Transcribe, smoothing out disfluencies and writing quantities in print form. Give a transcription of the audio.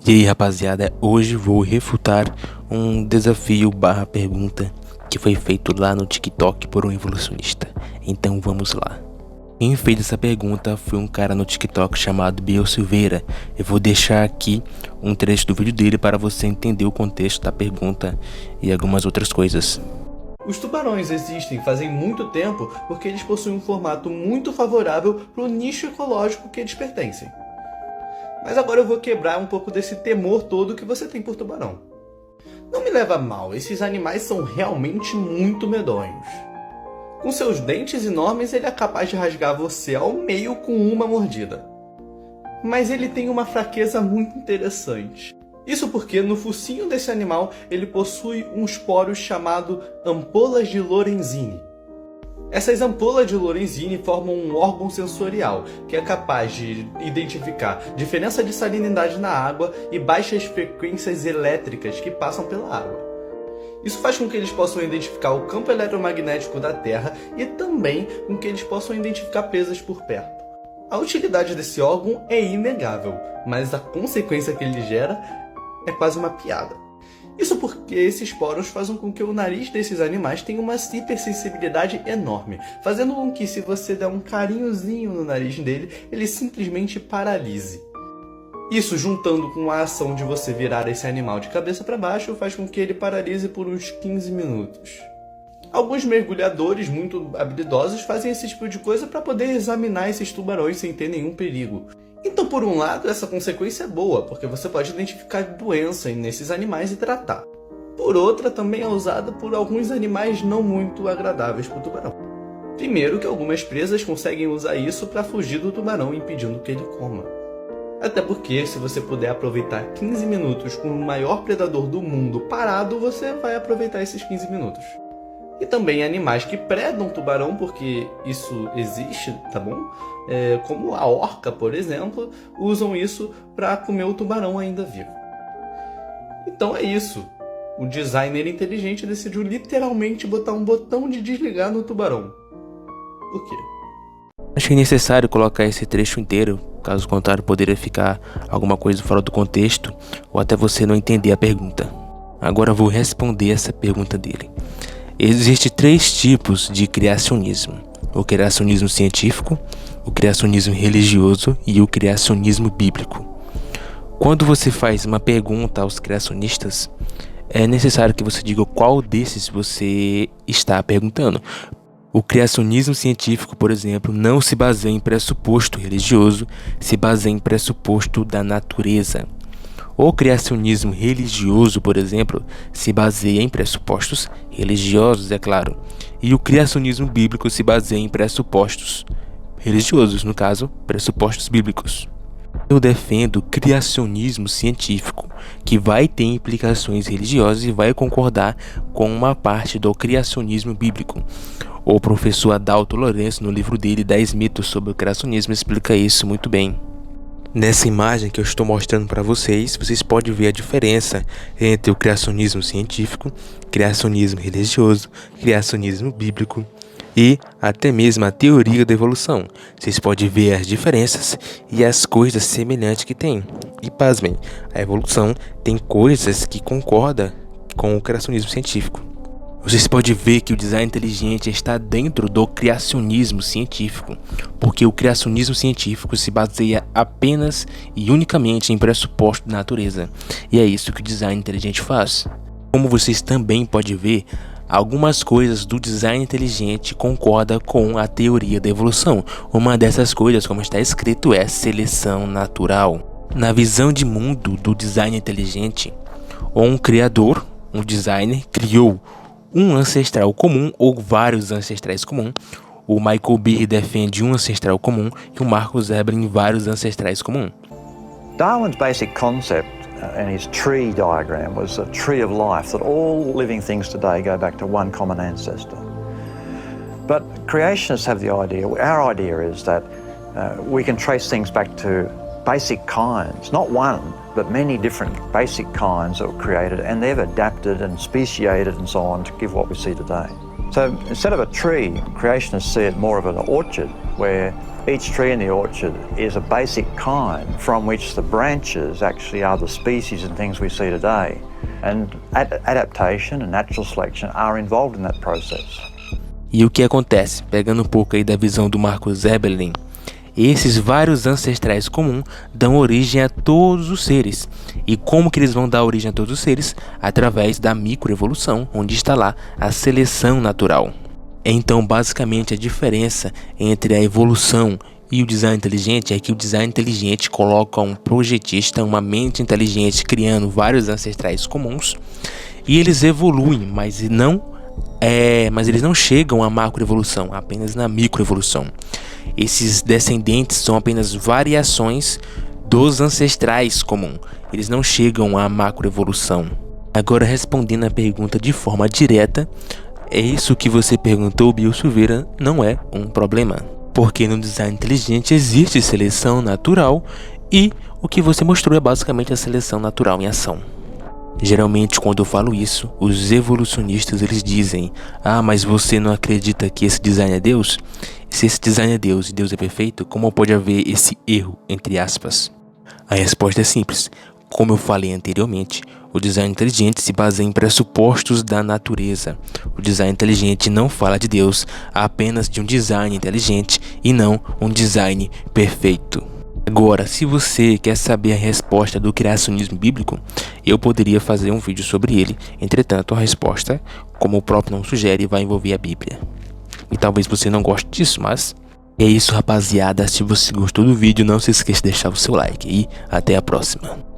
E aí, rapaziada, hoje vou refutar um desafio barra pergunta que foi feito lá no TikTok por um evolucionista. Então vamos lá. Quem fez essa pergunta foi um cara no TikTok chamado Biel Silveira. Eu vou deixar aqui um trecho do vídeo dele para você entender o contexto da pergunta e algumas outras coisas. Os tubarões existem fazem muito tempo porque eles possuem um formato muito favorável para o nicho ecológico que eles pertencem. Mas agora eu vou quebrar um pouco desse temor todo que você tem por tubarão. Não me leva a mal, esses animais são realmente muito medonhos. Com seus dentes enormes, ele é capaz de rasgar você ao meio com uma mordida. Mas ele tem uma fraqueza muito interessante. Isso porque no focinho desse animal ele possui uns poros chamados ampolas de Lorenzini. Essas ampolas de Lorenzini formam um órgão sensorial que é capaz de identificar diferença de salinidade na água e baixas frequências elétricas que passam pela água. Isso faz com que eles possam identificar o campo eletromagnético da Terra e também com que eles possam identificar presas por perto. A utilidade desse órgão é inegável, mas a consequência que ele gera é quase uma piada. Isso porque esses poros fazem com que o nariz desses animais tenha uma hipersensibilidade enorme, fazendo com que se você der um carinhozinho no nariz dele, ele simplesmente paralise. Isso, juntando com a ação de você virar esse animal de cabeça para baixo, faz com que ele paralise por uns 15 minutos. Alguns mergulhadores muito habilidosos fazem esse tipo de coisa para poder examinar esses tubarões sem ter nenhum perigo. Então, por um lado, essa consequência é boa, porque você pode identificar doença nesses animais e tratar. Por outra, também é usada por alguns animais não muito agradáveis para o tubarão. Primeiro que algumas presas conseguem usar isso para fugir do tubarão, impedindo que ele coma. Até porque, se você puder aproveitar 15 minutos com o maior predador do mundo parado, você vai aproveitar esses 15 minutos. E também animais que predam tubarão, porque isso existe, tá bom? Como a orca, por exemplo, usam isso para comer o tubarão ainda vivo. Então é isso. O designer inteligente decidiu literalmente botar um botão de desligar no tubarão. Por quê? Achei necessário colocar esse trecho inteiro, caso contrário poderia ficar alguma coisa fora do contexto ou até você não entender a pergunta. Agora vou responder essa pergunta dele. Existem 3 tipos de criacionismo: o criacionismo científico, o criacionismo religioso e o criacionismo bíblico. Quando você faz uma pergunta aos criacionistas, é necessário que você diga qual desses você está perguntando. O criacionismo científico, por exemplo, não se baseia em pressuposto religioso, se baseia em pressuposto da natureza. O criacionismo religioso, por exemplo, se baseia em pressupostos religiosos, é claro. E o criacionismo bíblico se baseia em pressupostos religiosos, no caso, pressupostos bíblicos. Eu defendo o criacionismo científico, que vai ter implicações religiosas e vai concordar com uma parte do criacionismo bíblico. O professor Adalto Lourenço, no livro dele 10 mitos sobre o criacionismo, explica isso muito bem. Nessa imagem que eu estou mostrando para vocês podem ver a diferença entre o criacionismo científico, criacionismo religioso, criacionismo bíblico e até mesmo a teoria da evolução. Vocês podem ver as diferenças e as coisas semelhantes que tem. E pasmem, a evolução tem coisas que concordam com o criacionismo científico. Vocês podem ver que o design inteligente está dentro do criacionismo científico, porque o criacionismo científico se baseia apenas e unicamente em pressupostos da natureza, e é isso que o design inteligente faz. Como vocês também podem ver, algumas coisas do design inteligente concordam com a teoria da evolução. Uma dessas coisas, como está escrito, é seleção natural. Na visão de mundo do design inteligente, um criador, um designer, criou um ancestral comum ou vários ancestrais comuns. O Michael Behe defende um ancestral comum e o Marcus Eberlin vários ancestrais comuns. Darwin's basic concept and his tree diagram was a tree of life, that all living things today go back to one common ancestor. But creationists have the idea, our idea is that we can trace things back to basic kinds, not one, but many different basic kinds that were created, and they've adapted and speciated and so on to give what we see today. So instead of a tree, creationists see it more of an orchard where Each tree in the orchard is a basic kind from which the branches actually are the species and things we see today. And adaptation and natural selection are involved in that process. E o que acontece? Pegando um pouco aí da visão do Marcus Eberlin, esses vários ancestrais comuns dão origem a todos os seres. E como que eles vão dar origem a todos os seres? Através da microevolução, onde está lá a seleção natural. Então, basicamente, a diferença entre a evolução e o design inteligente é que o design inteligente coloca um projetista, uma mente inteligente, criando vários ancestrais comuns, e eles evoluem, mas eles não chegam à macroevolução, apenas na microevolução. Esses descendentes são apenas variações dos ancestrais comuns, eles não chegam à macroevolução. Agora, respondendo a pergunta de forma direta, é isso que você perguntou, Bill Silveira, não é um problema. Porque no design inteligente existe seleção natural e o que você mostrou é basicamente a seleção natural em ação. Geralmente, quando eu falo isso, os evolucionistas eles dizem: ah, mas você não acredita que esse design é Deus? Se esse design é Deus e Deus é perfeito, como pode haver esse erro, entre aspas? A resposta é simples. Como eu falei anteriormente, o design inteligente se baseia em pressupostos da natureza. O design inteligente não fala de Deus, apenas de um design inteligente e não um design perfeito. Agora, se você quer saber a resposta do criacionismo bíblico, eu poderia fazer um vídeo sobre ele. Entretanto, a resposta, como o próprio nome sugere, vai envolver a Bíblia. E talvez você não goste disso, mas é isso, rapaziada. Se você gostou do vídeo, não se esqueça de deixar o seu like e até a próxima.